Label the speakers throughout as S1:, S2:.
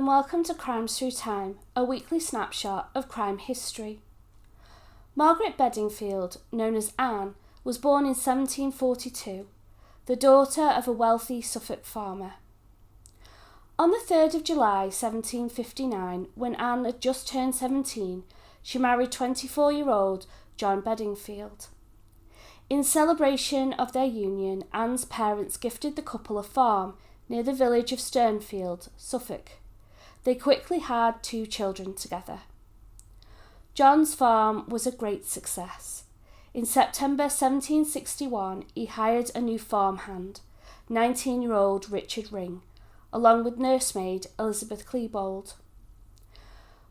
S1: and welcome to Crimes Through Time, a weekly snapshot of crime history. Margaret Beddingfield, known as Anne, was born in 1742, the daughter of a wealthy Suffolk farmer. On the 3rd of July 1759, when Anne had just turned 17, she married 24-year-old John Beddingfield. In celebration of their union, Anne's parents gifted the couple a farm near the village of Sturnfield, Suffolk. They quickly had 2 children together. John's farm was a great success. In September 1761, he hired a new farmhand, 19-year-old Richard Ring, along with nursemaid Elizabeth Klebold.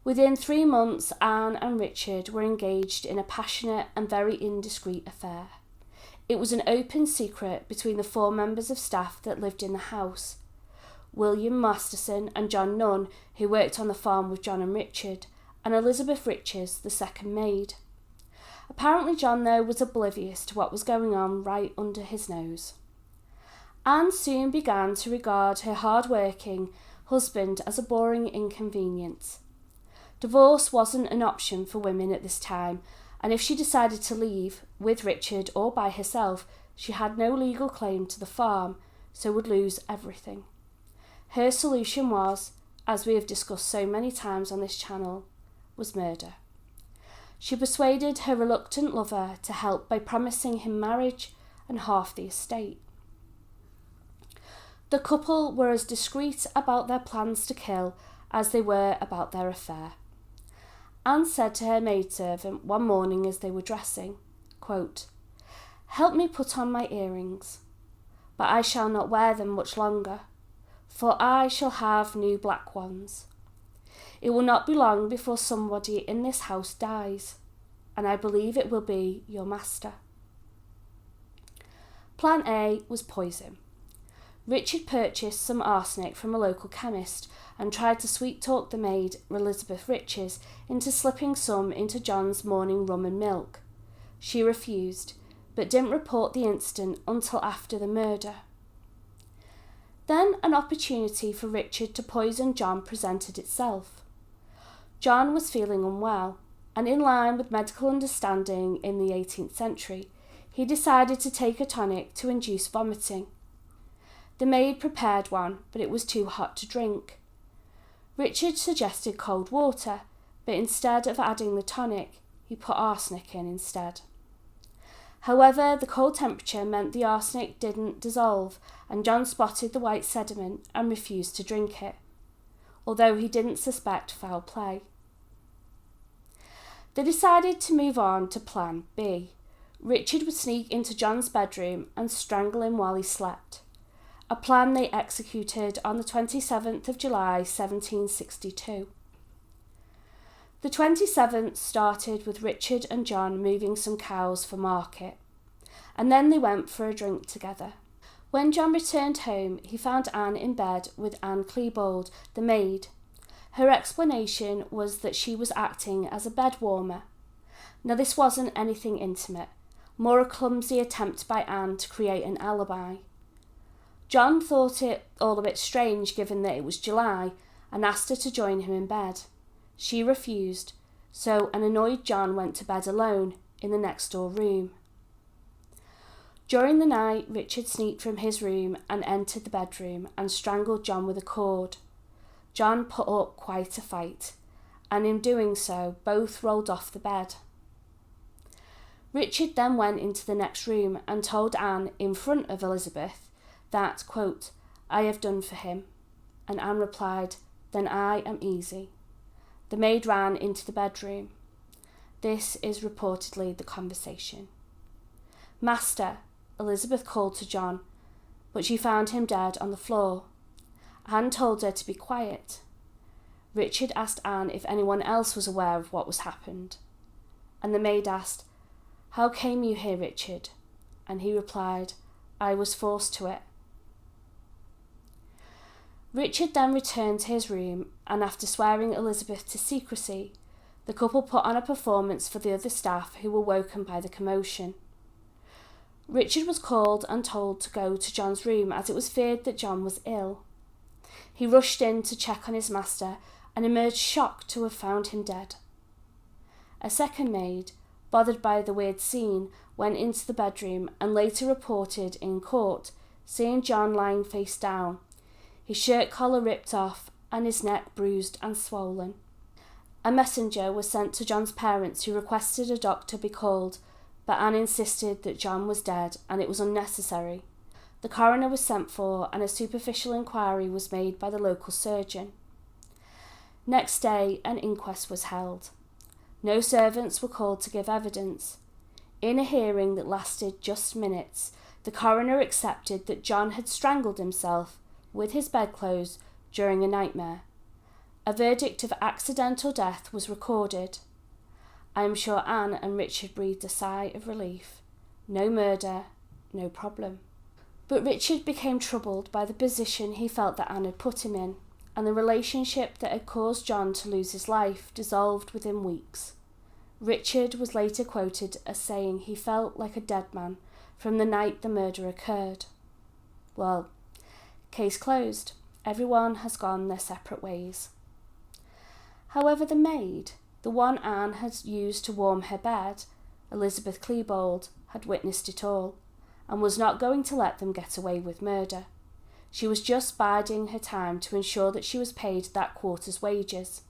S1: Within 3 months, Anne and Richard were engaged in a passionate and very indiscreet affair. It was an open secret between the 4 members of staff that lived in the house, William Masterson and John Nunn, who worked on the farm with John and Richard, and Elizabeth Riches, the second maid. Apparently John, though, was oblivious to what was going on right under his nose. Anne soon began to regard her hard-working husband as a boring inconvenience. Divorce wasn't an option for women at this time, and if she decided to leave, with Richard or by herself, she had no legal claim to the farm, so would lose everything. Her solution was, as we have discussed so many times on this channel, was murder. She persuaded her reluctant lover to help by promising him marriage and half the estate. The couple were as discreet about their plans to kill as they were about their affair. Anne said to her maidservant one morning as they were dressing, quote, "Help me put on my earrings, but I shall not wear them much longer, for I shall have new black ones. It will not be long before somebody in this house dies, and I believe it will be your master." Plan A was poison. Richard purchased some arsenic from a local chemist and tried to sweet-talk the maid, Elizabeth Riches, into slipping some into John's morning rum and milk. She refused, but didn't report the incident until after the murder. Then an opportunity for Richard to poison John presented itself. John was feeling unwell, and in line with medical understanding in the 18th century, he decided to take a tonic to induce vomiting. The maid prepared one, but it was too hot to drink. Richard suggested cold water, but instead of adding the tonic, he put arsenic in instead. However, the cold temperature meant the arsenic didn't dissolve, and John spotted the white sediment and refused to drink it, although he didn't suspect foul play. They decided to move on to Plan B. Richard would sneak into John's bedroom and strangle him while he slept, a plan they executed on the 27th of July 1762. The 27th started with Richard and John moving some cows for market, and then they went for a drink together. When John returned home, he found Anne in bed with Anne Klebold, the maid. Her explanation was that she was acting as a bed warmer. Now this wasn't anything intimate, more a clumsy attempt by Anne to create an alibi. John thought it all a bit strange given that it was July and asked her to join him in bed. She refused, so an annoyed John went to bed alone in the next door room. During the night, Richard sneaked from his room and entered the bedroom and strangled John with a cord. John put up quite a fight, and in doing so, both rolled off the bed. Richard then went into the next room and told Anne in front of Elizabeth that, quote, "I have done for him," and Anne replied, "Then I am easy." The maid ran into the bedroom. This is reportedly the conversation. "Master," Elizabeth called to John, but she found him dead on the floor. Anne told her to be quiet. Richard asked Anne if anyone else was aware of what was happened, and the maid asked, "How came you here, Richard?" And he replied, "I was forced to it." Richard then returned to his room, and after swearing Elizabeth to secrecy, the couple put on a performance for the other staff who were woken by the commotion. Richard was called and told to go to John's room as it was feared that John was ill. He rushed in to check on his master and emerged shocked to have found him dead. A second maid, bothered by the weird scene, went into the bedroom and later reported in court seeing John lying face down, his shirt collar ripped off and his neck bruised and swollen. A messenger was sent to John's parents who requested a doctor be called, but Anne insisted that John was dead and it was unnecessary. The coroner was sent for and a superficial inquiry was made by the local surgeon. Next day, an inquest was held. No servants were called to give evidence. In a hearing that lasted just minutes, the coroner accepted that John had strangled himself with his bedclothes during a nightmare. A verdict of accidental death was recorded. I am sure Anne and Richard breathed a sigh of relief. No murder, no problem. But Richard became troubled by the position he felt that Anne had put him in, and the relationship that had caused John to lose his life dissolved within weeks. Richard was later quoted as saying he felt like a dead man from the night the murder occurred. Well, case closed. Everyone has gone their separate ways. However, the maid, the one Anne had used to warm her bed, Elizabeth Klebold, had witnessed it all, and was not going to let them get away with murder. She was just biding her time to ensure that she was paid that quarter's wages.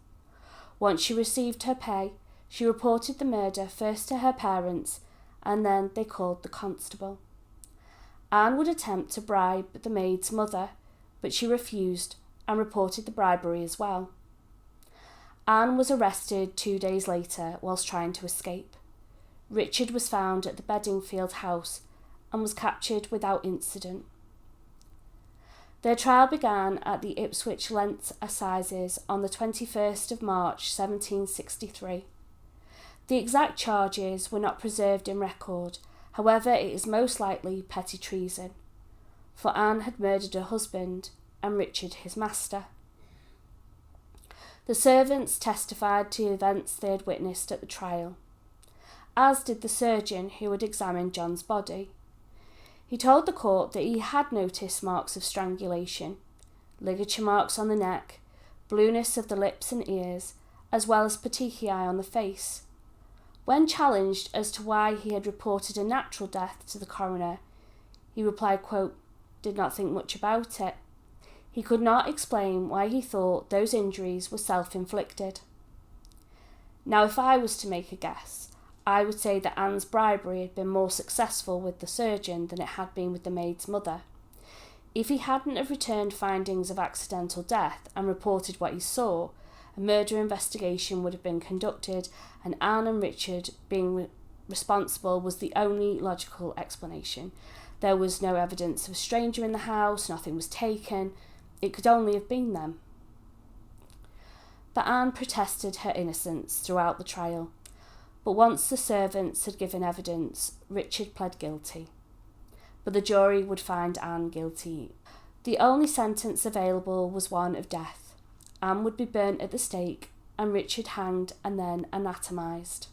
S1: Once she received her pay, she reported the murder first to her parents, and then they called the constable. Anne would attempt to bribe the maid's mother, but she refused and reported the bribery as well. Anne was arrested 2 days later whilst trying to escape. Richard was found at the Beddingfield house and was captured without incident. Their trial began at the Ipswich Lent Assizes on the 21st of March 1763. The exact charges were not preserved in record, however it is most likely petty treason, for Anne had murdered her husband and Richard his master. The servants testified to events they had witnessed at the trial, as did the surgeon who had examined John's body. He told the court that he had noticed marks of strangulation, ligature marks on the neck, blueness of the lips and ears, as well as petechiae on the face. When challenged as to why he had reported a natural death to the coroner, he replied, quote, "Did not think much about it." He could not explain why he thought those injuries were self-inflicted. Now, if I was to make a guess, I would say that Anne's bribery had been more successful with the surgeon than it had been with the maid's mother. If he hadn't have returned findings of accidental death and reported what he saw, a murder investigation would have been conducted, and Anne and Richard being responsible was the only logical explanation. There was no evidence of a stranger in the house, nothing was taken. It could only have been them. But Anne protested her innocence throughout the trial. But once the servants had given evidence, Richard pled guilty. But the jury would find Anne guilty. The only sentence available was one of death. Anne would be burnt at the stake and Richard hanged and then anatomized.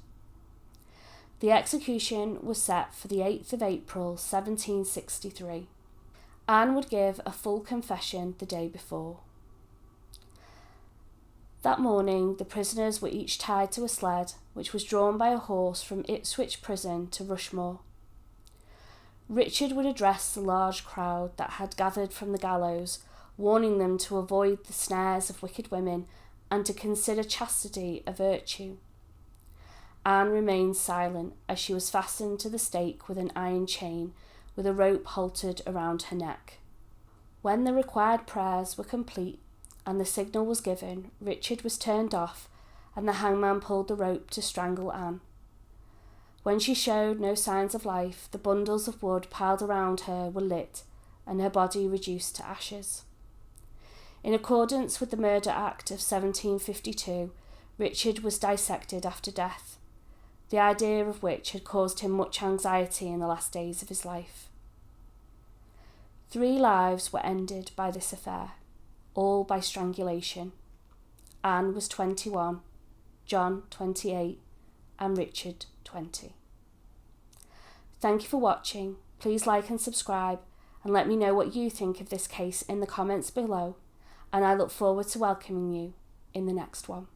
S1: The execution was set for the 8th of April 1763. Anne would give a full confession the day before. That morning, the prisoners were each tied to a sled, which was drawn by a horse from Ipswich prison to Rushmore. Richard would address the large crowd that had gathered from the gallows, warning them to avoid the snares of wicked women and to consider chastity a virtue. Anne remained silent as she was fastened to the stake with an iron chain, with a rope haltered around her neck. When the required prayers were complete and the signal was given, Richard was turned off and the hangman pulled the rope to strangle Anne. When she showed no signs of life, the bundles of wood piled around her were lit and her body reduced to ashes. In accordance with the Murder Act of 1752, Richard was dissected after death, the idea of which had caused him much anxiety in the last days of his life. 3 lives were ended by this affair, all by strangulation. Anne was 21, John 28, and Richard 20. Thank you for watching. Please like and subscribe, and let me know what you think of this case in the comments below. and I look forward to welcoming you in the next one.